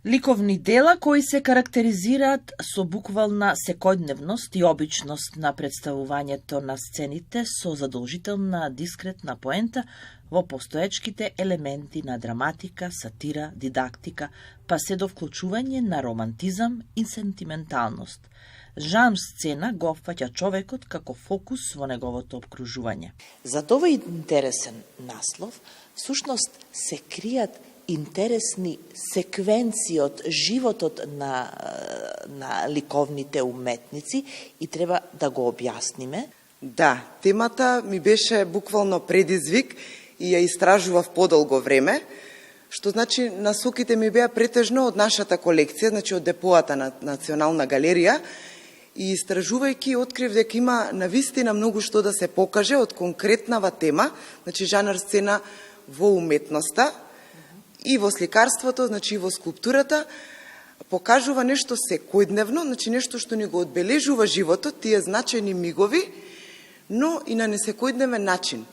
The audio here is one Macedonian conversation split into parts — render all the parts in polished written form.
Ликовни дела кои се карактеризираат со буквална секојдневност и обичност на представувањето на сцените со задолжителна дискретна поента во постоечките елементи на драматика, сатира, дидактика, па се до вклучување на романтизам и сентименталност. Жанр сцена го опфаќа човекот како фокус во неговото обкружување. За овој интересен наслов, всушност се кријат интересни секвенции од животот на ликовните уметници и треба да го објасниме. Да, темата ми беше буквално предизвик и ја истражував подолго време, што значи насоките ми беа претежно од нашата колекција, значи од депоата на Национална галерија, и истражувајќи открив дека има навистина многу што да се покаже од конкретнава тема, значи жанр сцена во уметноста, и во сликарството, значи и во скулптурата, покажува нешто секојдневно, значи нешто што ни го одбележува животот, тие значајни мигови, но и на несекојдневен начин.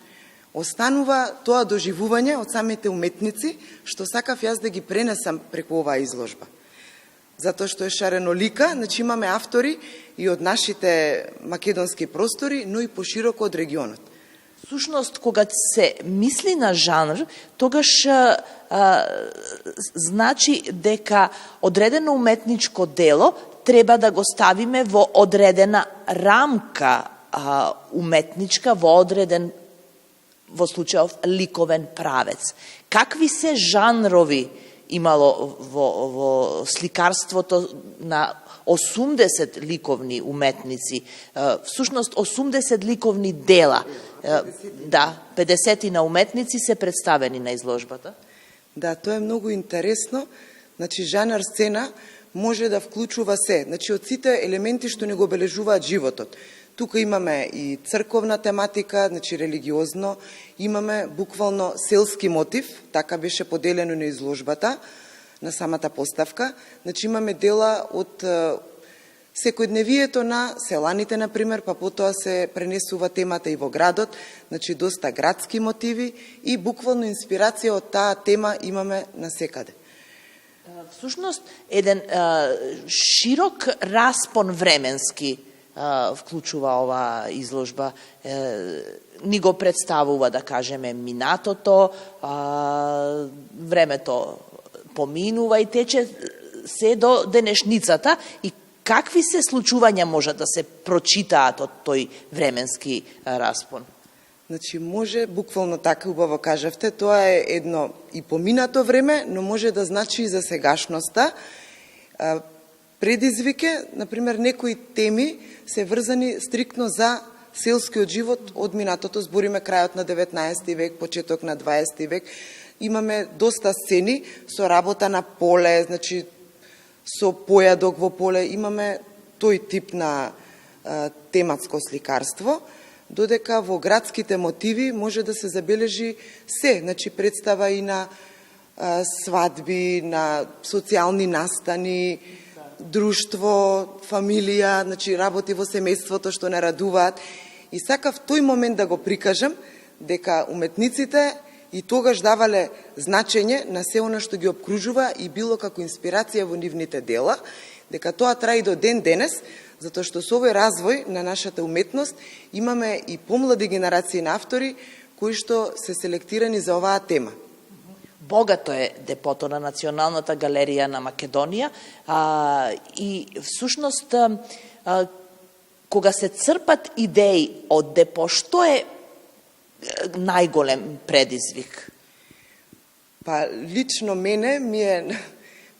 Останува тоа доживување од самите уметници, што сакав јас да ги пренесам преку оваа изложба. Затоа што е шаренолика, значи имаме автори и од нашите македонски простори, но и пошироко од регионот. Всушност, кога се мисли на жанр, тогаш значи дека одредено уметничко дело треба да го ставиме во одредена рамка уметничка, во одреден, во случајов, ликовен правец. Какви се жанрови имало во сликарството на 80 ликовни уметници, всушност 80 ликовни дела, да, 50 на уметници се представени на изложбата? Да, тоа е многу интересно. Значи, жанр сцена може да вклучува се, значи од сите елементи што не го обележуваат животот. Тука имаме и црковна тематика, значи религиозно, имаме буквално селски мотив, така беше поделено на изложбата, на самата поставка. Значи имаме дела од секојдневието на селаните, например, па потоа се пренесува темата и во градот, значи доста градски мотиви и буквално инспирација од таа тема имаме насекаде. Всушност, еден широк распон временски вклучува оваа изложба. Ни го представува, да кажеме, минатото, времето поминува и тече се до денешницата и какви се случувања може да се прочитаат од тој временски распон? Значи, може, буквално така убаво кажавте, тоа е едно и поминато време, но може да значи и за сегашноста. Предизвике, например, некои теми се врзани стриктно за селскиот живот од минатото, збориме крајот на 19 век, почеток на 20 век. Имаме доста сцени со работа на поле, значи со појадок во поле, имаме тој тип на тематско сликарство, додека во градските мотиви може да се забележи се, значи представа и на свадби, на социјални настани, друштво, фамилија, значи работи во семејството што не радуваат. И сакав тој момент да го прикажам, дека уметниците и тогаш давале значење на се она што ги обкружува и било како инспирација во нивните дела, дека тоа трае до ден денес, затоа што со овој развој на нашата уметност имаме и помлади генерации на автори кои што се селектирани за оваа тема. Богато е депото на Националната галерија на Македонија и всушност кога се црпат идеи од депо, што е најголем предизвик? Па лично мене ми е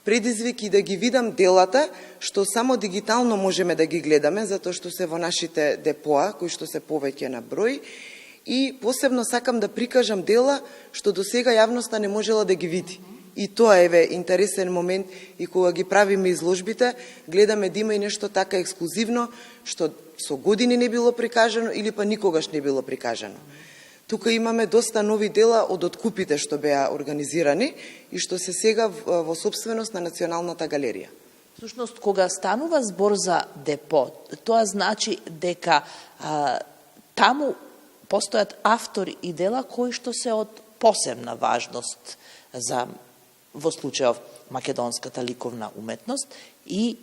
предизвик и да ги видам делата што само дигитално можеме да ги гледаме, затоа што се во нашите депоа, кои што се повеќе на број, и посебно сакам да прикажам дела што до сега јавноста не можела да ги види. И тоа е интересен момент и кога ги правиме изложбите, гледаме да има и нешто така ексклузивно што со години не било прикажано или па никогаш не било прикажано. Тука имаме доста нови дела од откупите што беа организирани и што се сега во собственост на Националната галерија. Всушност, кога станува збор за депо, тоа значи дека таму постојат автори и дела кои што се од посебна важност за, во случајов, македонската ликовна уметност и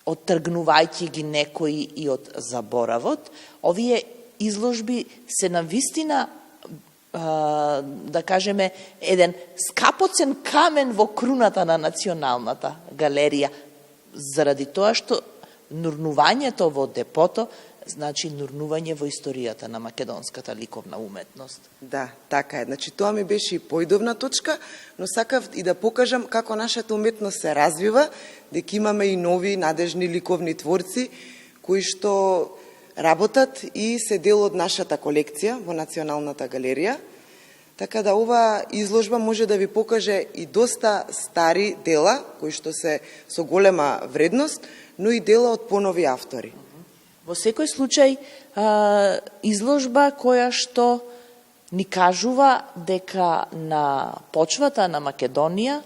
оттргнувајќи ги некои и од заборавот, овие изложби се навистина да кажеме еден скапоцен камен во круната на Националната галерија, заради тоа што нурнувањето во депото значи нурнување во историјата на македонската ликовна уметност. Да, така е. Значи тоа ми беше и поидовна точка, но сакав и да покажам како нашата уметност се развива, дека имаме и нови надежни ликовни творци кои што работат и се дел од нашата колекција во Националната галерија. Така да ова изложба може да ви покаже и доста стари дела, кои што се со голема вредност, но и дела од понови автори. Во секој случај, изложба која што ни кажува дека на почвата на Македонија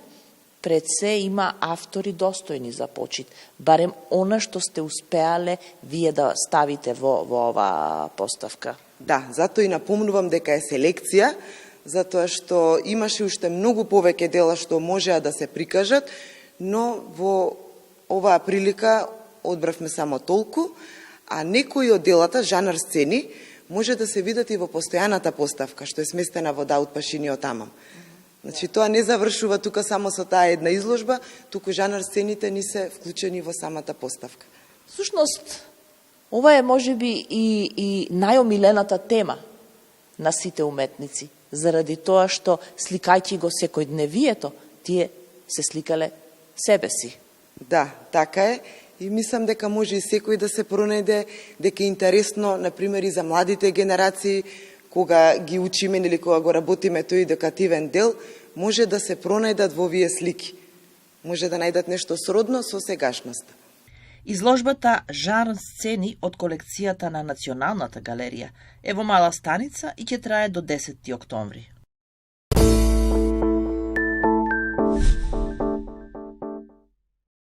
пред се има автори достојни за почит. Барем она што сте успеале вие да ставите во оваа поставка. Да, затоа и напомнувам дека е селекција, затоа што имаше уште многу повеќе дела што можеа да се прикажат, но во оваа прилика одбравме само толку, а некои од делата, жанр сцени, може да се видат и во постојаната поставка, што е сместена во Даут Пашиниот Амам. Значи, тоа не завршува тука само со таа една изложба, туку жанр сцените ни се вклучени во самата поставка. Всушност, ова е можеби и најомилената тема на сите уметници, заради тоа што сликајќи го секојдневието, тие се сликале себе си. Да, така е. И мислам дека може и секој да се пронајде, дека е интересно, например, и за младите генерации, кога ги учиме или кога го работиме тој едукативен дел, може да се пронајдат во овие слики. Може да најдат нешто сродно со сегашноста. Изложбата Жанр сцени од колекцијата на Националната галерија е во Мала Станица и ќе трае до 10 октомври.